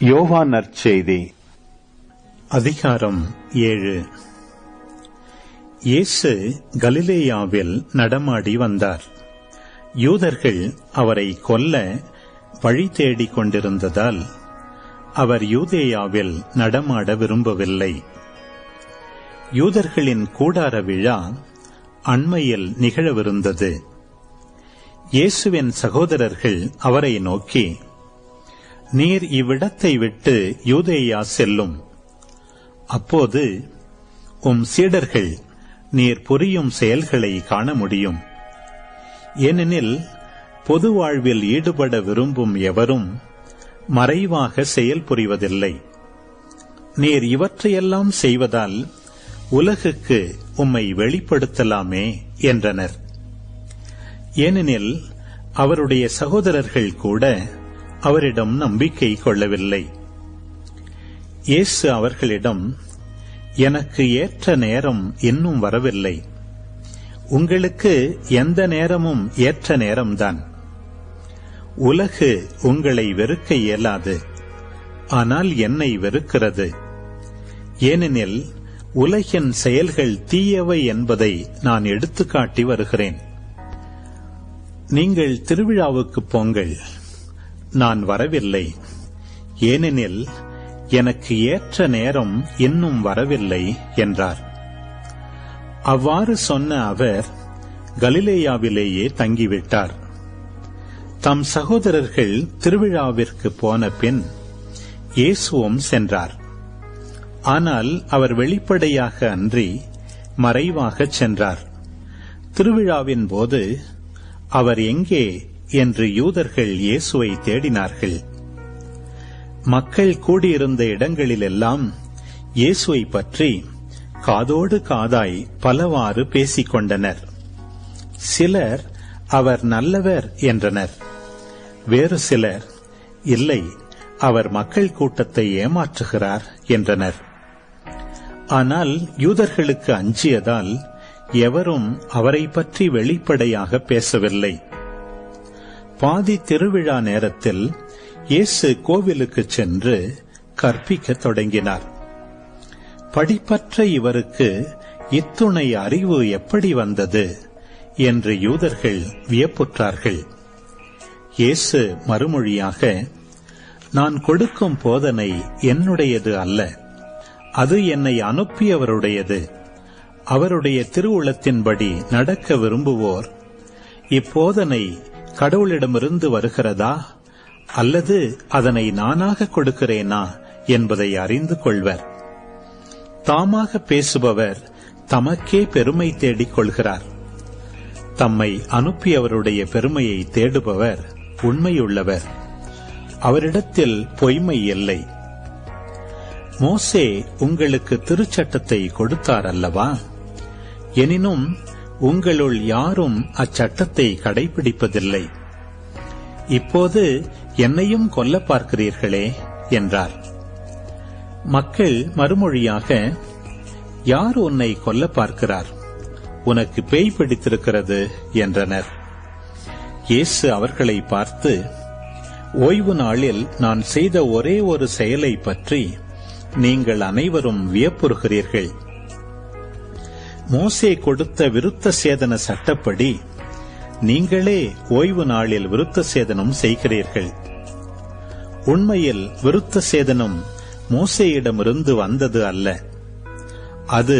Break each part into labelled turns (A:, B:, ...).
A: யோவான் நற்செய்தி
B: அதிகாரம் 7. இயேசு கலிலேயாவில் நடமாடி வந்தார். யூதர்கள் அவரை கொல்ல வழி தேடிக் கொண்டிருந்ததால் அவர் யூதேயாவில் நடமாட விரும்பவில்லை. யூதர்களின் கூடார விழா அண்மையில் நிகழவிருந்தது. இயேசுவின் சகோதரர்கள் அவரை நோக்கி, நீர் இவ்விடத்தை விட்டு யூதேயா செல்லும். அப்போது உம் சீடர்கள் நீர் புரியும் செயல்களை காண முடியும். ஏனெனில் பொது வாழ்வில் ஈடுபட விரும்பும் எவரும் மறைவாக செயல் புரிவதில்லை. நீர் இவற்றையெல்லாம் செய்வதால் உலகுக்கு உம்மை வெளிப்படுத்தலாமே என்றனர். ஏனெனில் அவருடைய சகோதரர்கள் கூட அவரிடம் நம்பிக்கை கொள்ளவில்லை. இயேசு அவர்களிடம், எனக்கு ஏற்ற நேரம் இன்னும் வரவில்லை. உங்களுக்கு எந்த நேரமும் ஏற்ற நேரம்தான். உலகு உங்களை வெறுக்க இயலாது, ஆனால் என்னை வெறுக்கிறது. ஏனெனில் உலகின் செயல்கள் தீயவை என்பதை நான் எடுத்துக்காட்டி வருகிறேன். நீங்கள் திருவிழாவுக்கு போங்கள். நான் வரவில்லை, ஏனெனில் எனக்கு ஏற்ற நேரம் இன்னும் வரவில்லை என்றார். அவ்வாறு சொன்ன அவர் கலிலேயாவிலேயே தங்கிவிட்டார். தம் சகோதரர்கள் திருவிழாவிற்கு போன பின் இயேசுவும் சென்றார். ஆனால் அவர் வெளிப்படையாக அன்றி மறைவாகச் சென்றார். திருவிழாவின் போது அவர் எங்கே என்று யூதர்கள் இயேசுவை தேடினார்கள். மக்கள் கூடியிருந்த இடங்களிலெல்லாம் இயேசுவை பற்றி காதோடு காதாய் பலவாறு பேசிக் கொண்டனர். சிலர் அவர் நல்லவர் என்றனர். வேறு சிலர், இல்லை, அவர் மக்கள் கூட்டத்தை ஏமாற்றுகிறார் என்றனர். ஆனால் யூதர்களுக்கு அஞ்சியதால் எவரும் அவரை பற்றி வெளிப்படையாக பேசவில்லை. பாதி திருவிழா நேரத்தில் இயேசு கோவிலுக்கு சென்று கற்பிக்கத் தொடங்கினார். படிப்பற்ற இவருக்கு இத்துணை அறிவு எப்படி வந்தது என்று யூதர்கள் வியப்புற்றார்கள். இயேசு மறுமொழியாக, நான் கொடுக்கும் போதனை என்னுடையது அல்ல, அது என்னை அனுப்பியவருடையது. அவருடைய திருவுளத்தின்படி நடக்க விரும்புவோர் இப்போதனை கடவுளிடமிருந்து வருகிறதா அல்லது அதனை நானாக கொடுக்கிறேனா என்பதை அறிந்து கொள்வர். தாமாக பேசுபவர் தமக்கே பெருமை தேடிக் கொள்கிறார். தம்மை அனுப்பியவருடைய பெருமையை தேடுபவர் உண்மையுள்ளவர். அவரிடத்தில் பொய்மை இல்லை. மோசே உங்களுக்கு திருச்சட்டத்தை கொடுத்தார் அல்லவா? எனினும் உங்களுள் யாரும் அச்சட்டத்தை கடைபிடிப்பதில்லை. இப்போது என்னையும் கொல்ல பார்க்கிறீர்களே என்றார். மக்கள் மறுமொழியாக, யார் உன்னை கொல்ல பார்க்கிறார்? உனக்கு பேய் பிடித்திருக்கிறது என்றனர். இயேசு அவர்களை பார்த்து, ஓய்வு நாளில் நான் செய்த ஒரே ஒரு செயலை பற்றி நீங்கள் அனைவரும் வியப்புறுகிறீர்கள். மோசே கொடுத்த விருத்த சேதன சட்டப்படி நீங்களே ஓய்வு நாளில் விருத்த சேதனம் செய்கிறீர்கள். உண்மையில் விருத்த சேதனம் மோசேயிடமிருந்து வந்தது அல்ல, அது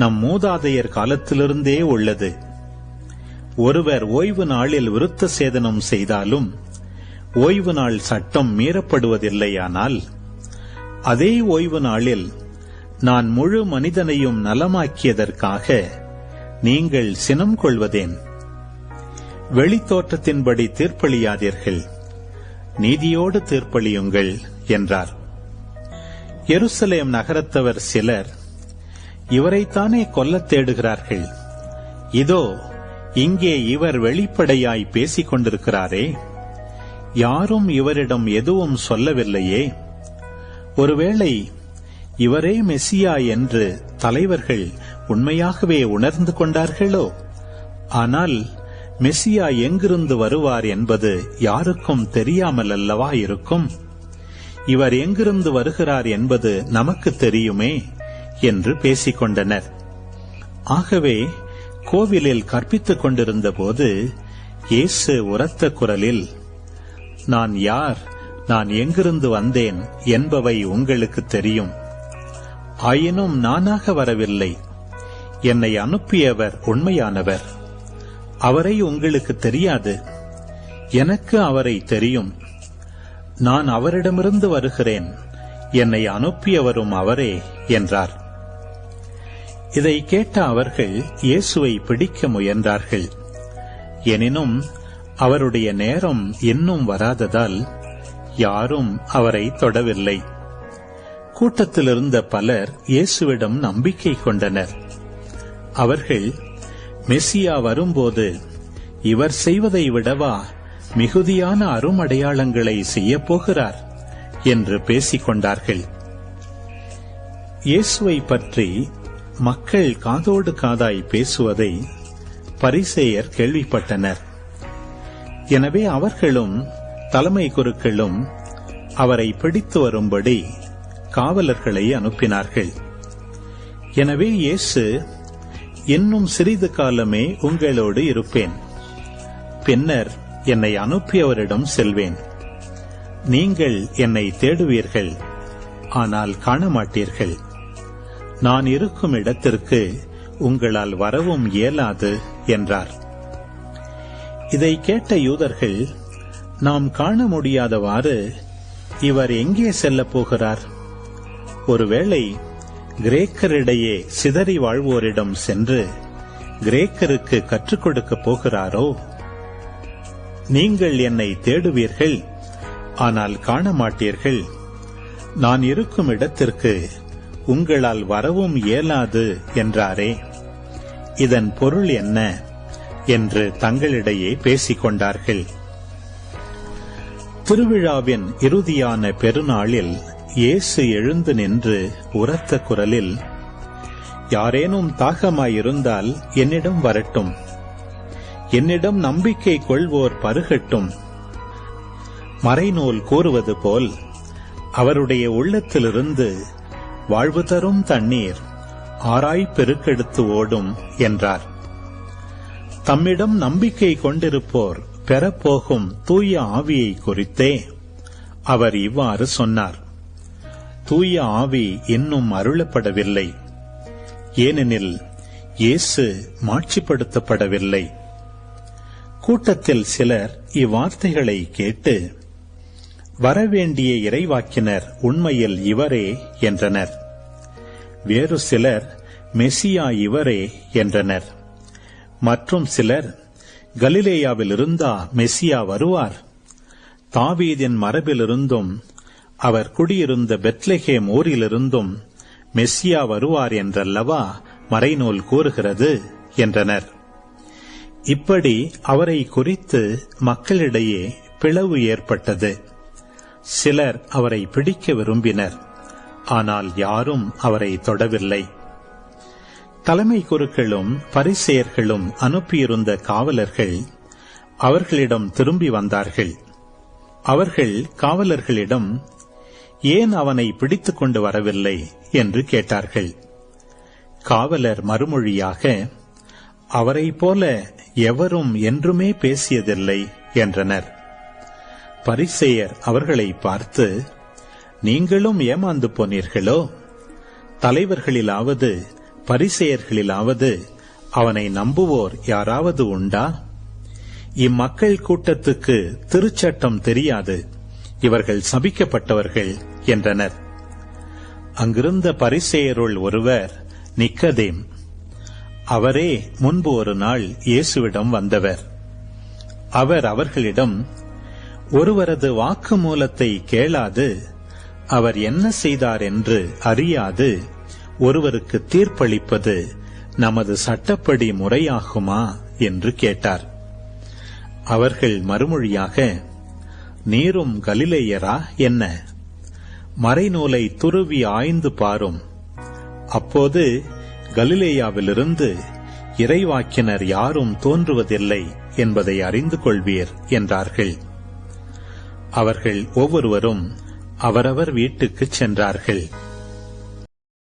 B: நம் மூதாதையர் காலத்திலிருந்தே உள்ளது. ஒருவர் ஓய்வு நாளில் விருத்த சேதனம் செய்தாலும் ஓய்வு நாள் சட்டம் மீறப்படுவதில்லையானால், அதே ஓய்வு நாளில் நான் முழு மனிதனையும் நலமாக்கியதற்காக நீங்கள் சினம் கொள்வதேன்? வெளித்தோற்றத்தின்படி தீர்ப்பளியாதீர்கள், நீதியோடு தீர்ப்பளியுங்கள் என்றார். எருசலேம் நகரத்தவர் சிலர், இவரைத்தானே கொல்லத் தேடுகிறார்கள். இதோ இங்கே இவர் வெளிப்படையாய் பேசிக் கொண்டிருக்கிறாரே, யாரும் இவரிடம் எதுவும் சொல்லவில்லையே. ஒருவேளை இவரே மெசியா என்று தலைவர்கள் உண்மையாகவே உணர்ந்து கொண்டார்களோ? ஆனால் மெசியா எங்கிருந்து வருவார் என்பது யாருக்கும் தெரியாமல் அல்லவா இருக்கும்? இவர் எங்கிருந்து வருகிறார் என்பது நமக்கு தெரியுமே என்று பேசிக் கொண்டனர். ஆகவே கோவிலில் கற்பித்துக் கொண்டிருந்த போது இயேசு உரத்த குரலில், நான் யார், நான் எங்கிருந்து வந்தேன் என்பவை உங்களுக்கு தெரியும். ஆயினும் நானாக வரவில்லை, என்னை அனுப்பியவர் உண்மையானவர். அவரை உங்களுக்கு தெரியாது, எனக்கு அவரை தெரியும். நான் அவரிடமிருந்து வருகிறேன், என்னை அனுப்பியவரும் அவரே என்றார். இதை கேட்ட அவர்கள் இயேசுவை பிடிக்க முயன்றார்கள். எனினும் அவருடைய நேரம் இன்னும் வராததால் யாரும் அவரை தொடவில்லை. கூட்டத்திலிருந்த பலர் இயேசுவிடம் நம்பிக்கை கொண்டனர். அவர்கள், மெசியா வரும்போது இவர் செய்வதை விடவா மிகுதியான அருமடையாளங்களை செய்யப் போகிறார் என்று பேசிக் கொண்டார்கள். இயேசுவை பற்றி மக்கள் காதோடு காதாய் பேசுவதை பரிசேயர் கேள்விப்பட்டனர். எனவே அவர்களும் தலைமை குருக்களும் அவரை பிடித்து வரும்படி காவலர்களை அனுப்பினார்கள். எனவே இயேசு, இன்னும் சிறிது காலமே உங்களோடு இருப்பேன், பின்னர் என்னை அனுப்பியவரிடம் செல்வேன். நீங்கள் என்னை தேடுவீர்கள், ஆனால் காண மாட்டீர்கள். நான் இருக்கும் இடத்திற்கு உங்களால் வரவும் இயலாது என்றார். இதை கேட்ட யூதர்கள், நாம் காண முடியாதவாறு இவர் எங்கே செல்லப் போகிறார்? ஒருவேளை கிரேக்கரிடையே சிதறி வாழ்வோரிடம் சென்று கிரேக்கருக்கு கற்றுக் கொடுக்கப் போகிறாரோ? நீங்கள் என்னை தேடுவீர்கள், ஆனால் காண மாட்டீர்கள். நான் இருக்கும் இடத்திற்கு உங்களால் வரவும் இயலாது என்றாரே, இதன் பொருள் என்ன என்று தங்களிடையே பேசிக் கொண்டார்கள். திருவிழாவின் இறுதியான பெருநாளில் இயேசு எழுந்து நின்று உரத்த குரலில், யாரேனும் தாகமாயிருந்தால் என்னிடம் வரட்டும், என்னிடம் நம்பிக்கை கொள்வோர் பருகட்டும். மறைநூல் கூறுவது போல் அவருடைய உள்ளத்திலிருந்து வாழ்வு தரும் தண்ணீர் ஆராய் பெருக்கெடுத்து ஓடும் என்றார். தம்மிடம் நம்பிக்கை கொண்டிருப்போர் பெறப்போகும் தூய ஆவியை குறித்தே அவர் இவ்வாறு சொன்னார். தூய ஆவி இன்னும் அருளப்படவில்லை, ஏனெனில் இயேசு மாட்சிப்படுத்தப்படவில்லை. கூட்டத்தில் சிலர் இவ்வார்த்தைகளை கேட்டு, வரவேண்டிய இறைவாக்கினர் உண்மையில் இவரே என்றனர். வேறு சிலர், மெசியா இவரே என்றனர். மற்றும் சிலர், கலிலேயாவிலிருந்தா மெசியா வருவார்? தாவீதின் மரபிலிருந்தும் அவர் குடியிருந்த பெத்லெகேம் ஊரிலிருந்தும் மெசியா வருவார் என்றல்லவா மறைநூல் கூறுகிறது என்றனர். இப்படி அவரை குறித்து மக்களிடையே பிளவு ஏற்பட்டது. சிலர் அவரை பிடிக்க விரும்பினர், ஆனால் யாரும் அவரை தொடவில்லை. தலைமை குருக்களும் பரிசேயர்களும் அனுப்பியிருந்த காவலர்கள் அவர்களிடம் திரும்பி வந்தார்கள். அவர்கள் காவலர்களிடம், ஏன் அவனை பிடித்துக் கொண்டு வரவில்லை என்று கேட்டார்கள். காவலர் மறுமொழியாக, அவரைப் போல எவரும் என்றுமே பேசியதில்லை என்றனர். பரிசேயர் அவர்களை பார்த்து, நீங்களும் ஏமாந்து போனீர்களோ? தலைவர்களிலாவது பரிசேயர்களிலாவது அவனை நம்புவோர் யாராவது உண்டா? இம்மக்கள் கூட்டத்துக்கு திருச்சட்டம் தெரியாது, இவர்கள் சபிக்கப்பட்டவர்கள் என்றனர். அங்கிருந்த பரிசேயருள் ஒருவர் நிக்கதேம். அவரே முன்பு ஒரு நாள் இயேசுவிடம் வந்தவர். அவர் அவர்களிடம், ஒருவரது வாக்குமூலத்தை கேளாது, அவர் என்ன செய்தார் என்று அறியாது ஒருவருக்கு தீர்ப்பளிப்பது நமது சட்டப்படி முறையாகுமா என்று கேட்டார். அவர்கள் மறுமொழியாக, நீரும் கலிலேயரா என்ன? மறைநூலை துருவி ஆய்ந்து பாரும், அப்போது கலிலேயாவிலிருந்து இறைவாக்கினர் யாரும் தோன்றுவதில்லை என்பதை அறிந்து கொள்வீர் என்றார்கள். அவர்கள் ஒவ்வொருவரும் அவரவர் வீட்டுக்குச் சென்றார்கள்.